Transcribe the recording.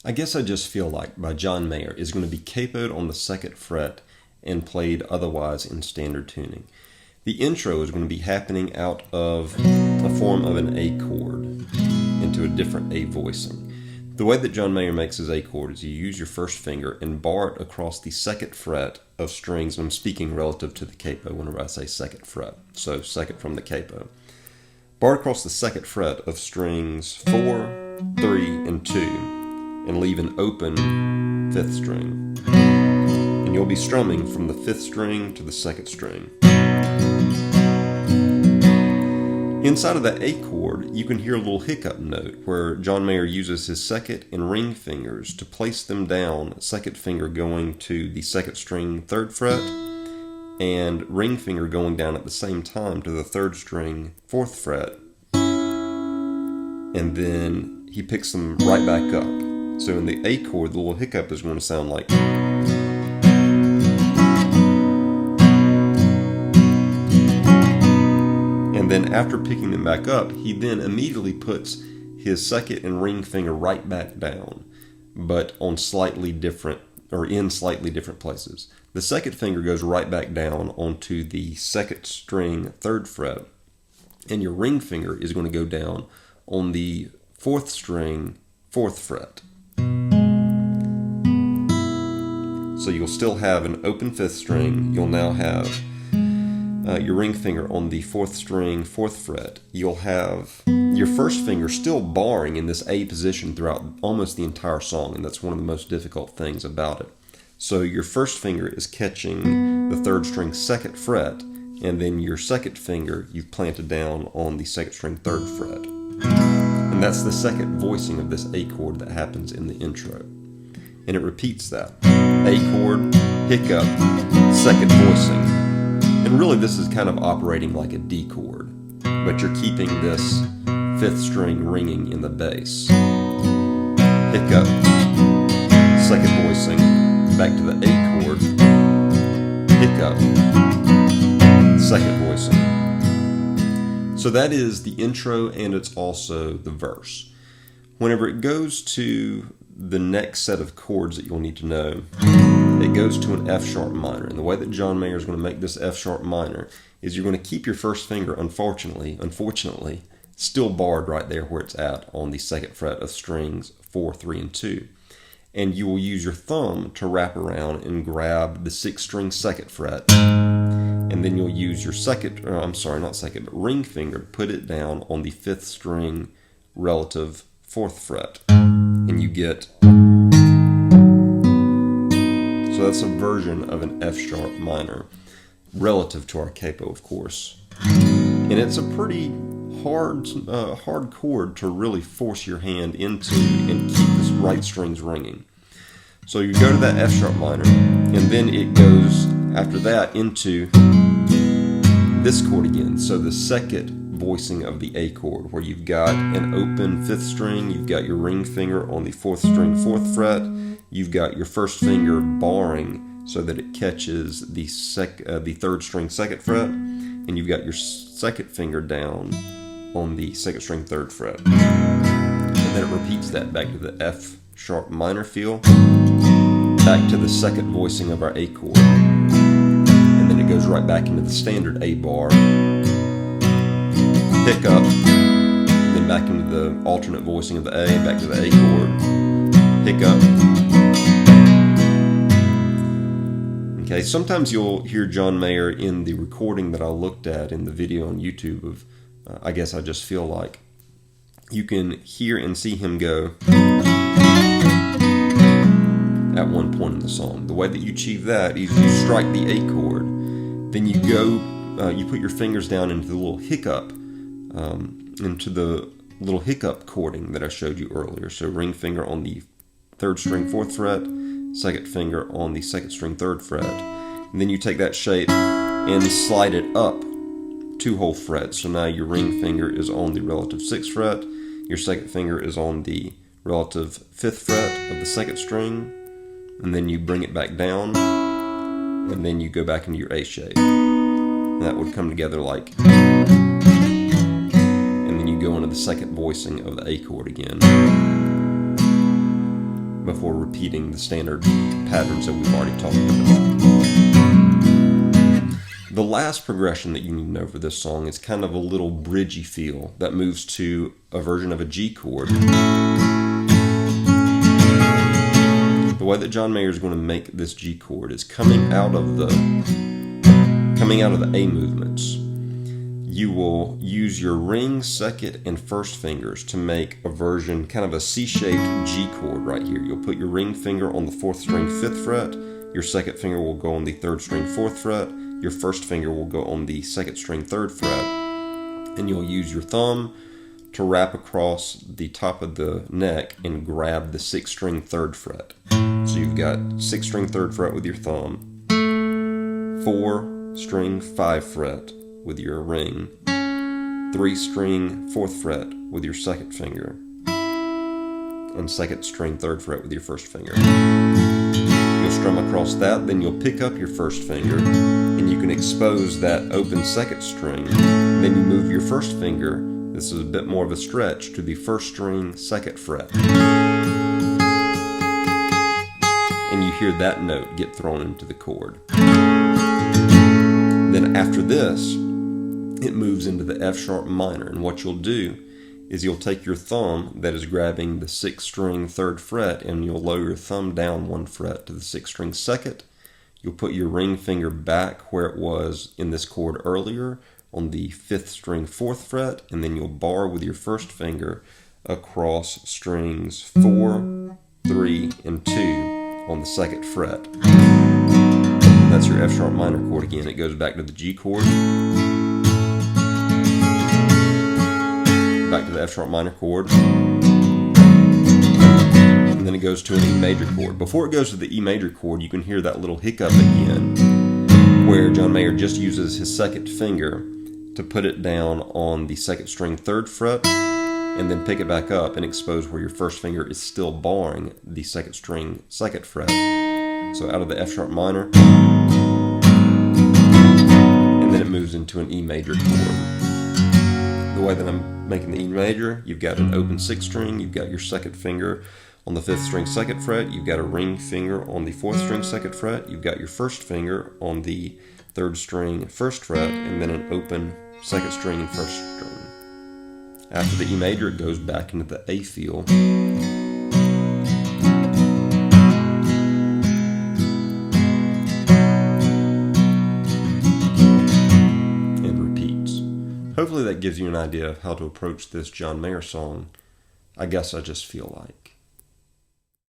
I Guess I Just Feel Like by John Mayer is going to be capoed on the 2nd fret and played otherwise in standard tuning. The intro is going to be happening out of a form of an A chord into a different A voicing. The way that John Mayer makes his A chord is you use your first finger and bar it across the 2nd fret of strings, and I'm speaking relative to the capo whenever I say 2nd fret, so 2nd from the capo. Bar across the 2nd fret of strings 4, 3, and 2, and leave an open 5th string. And you'll be strumming from the 5th string to the 2nd string. Inside of that A chord, you can hear a little hiccup note where John Mayer uses his 2nd and ring fingers to place them down, 2nd finger going to the 2nd string 3rd fret, and ring finger going down at the same time to the 3rd string 4th fret. And then he picks them right back up. So in the A chord, the little hiccup is going to sound like. And then after picking them back up, he then immediately puts his 2nd and ring finger right back down, but on slightly different, or in slightly different places. The 2nd finger goes right back down onto the 2nd string 3rd fret, and your ring finger is going to go down on the 4th string 4th fret. So you'll still have an open 5th string. You'll now have your ring finger on the 4th string 4th fret. You'll have your first finger still barring in this A position throughout almost the entire song, and that's one of the most difficult things about it. So your first finger is catching the 3rd string 2nd fret, and then your 2nd finger you've planted down on the 2nd string 3rd fret. And that's the 2nd voicing of this A chord that happens in the intro. And it repeats that. A chord, hiccup, 2nd voicing. And really this is kind of operating like a D chord, but you're keeping this 5th string ringing in the bass. Hiccup, 2nd voicing, back to the A chord, hiccup, 2nd voicing. So that is the intro, and it's also the verse. Whenever it goes to the next set of chords that you'll need to know, it goes to an F sharp minor. And the way that John Mayer is going to make this F sharp minor is you're going to keep your first finger, unfortunately, still barred right there where it's at on the 2nd fret of strings 4, 3, and 2. And you will use your thumb to wrap around and grab the 6th string 2nd fret. And then you'll use your ring finger to put it down on the 5th string relative 4th fret. And you get, so that's a version of an F sharp minor, relative to our capo, of course. And it's a pretty hard chord to really force your hand into and keep the right strings ringing. So you go to that F sharp minor, and then it goes after that into this chord again. So the 2nd voicing of the A chord, where you've got an open 5th string, you've got your ring finger on the 4th string 4th fret, you've got your first finger barring so that it catches the 3rd string 2nd fret, and you've got your 2nd finger down on the 2nd string 3rd fret. And then it repeats that back to the F sharp minor feel, back to the 2nd voicing of our A chord, and then it goes right back into the standard A bar, hiccup, then back into the alternate voicing of the A, back to the A chord, hiccup. Okay, sometimes you'll hear John Mayer in the recording that I looked at in the video on YouTube of I Guess I Just Feel Like. You can hear and see him go at one point in the song. The way that you achieve that is you strike the A chord, then you go, you put your fingers down into the little hiccup, chording that I showed you earlier. So ring finger on the 3rd string 4th fret, 2nd finger on the 2nd string 3rd fret, and then you take that shape and slide it up 2 whole frets. So now your ring finger is on the relative 6th fret, your 2nd finger is on the relative 5th fret of the 2nd string, and then you bring it back down, and then you go back into your A shape. And that would come together like, and then you go into the 2nd voicing of the A chord again. before repeating the standard patterns that we've already talked about. The last progression that you need to know for this song is kind of a little bridgy feel that moves to a version of a G chord. The way that John Mayer is going to make this G chord is coming out of the A movements. You will use your ring, second, and first fingers to make a version, kind of a C-shaped G chord right here. You'll put your ring finger on the 4th string 5th fret, your second finger will go on the 3rd string 4th fret, your first finger will go on the 2nd string 3rd fret, and you'll use your thumb to wrap across the top of the neck and grab the 6th string 3rd fret. So you've got 6th string 3rd fret with your thumb, 4 string 5 fret with your ring, 3 string 4th fret with your second finger, and 2nd string 3rd fret with your first finger. You'll strum across that, then you'll pick up your first finger, and you can expose that open 2nd string. Then you move your first finger, this is a bit more of a stretch, to the 1st string 2nd fret. And you hear that note get thrown into the chord. Then after this, it moves into the F sharp minor, and what you'll do is you'll take your thumb that is grabbing the 6th string 3rd fret, and you'll lower your thumb down 1 fret to the 6th string 2nd. You'll put your ring finger back where it was in this chord earlier on the 5th string 4th fret, and then you'll bar with your first finger across strings 4, 3, and 2 on the 2nd fret. That's your F sharp minor chord again. It goes back to the G chord, back to the F sharp minor chord, and then it goes to an E major chord. Before it goes to the E major chord, you can hear that little hiccup again, where John Mayer just uses his second finger to put it down on the 2nd string 3rd fret, and then pick it back up and expose where your first finger is still barring the 2nd string 2nd fret. So out of the F sharp minor, and then it moves into an E major chord. The way that I'm making the E major, you've got an open 6th string, you've got your second finger on the 5th string 2nd fret, you've got a ring finger on the 4th string 2nd fret, you've got your first finger on the 3rd string 1st fret, and then an open 2nd string and 1st string. After the E major, it goes back into the A feel. Hopefully that gives you an idea of how to approach this John Mayer song, I Guess I Just Feel Like.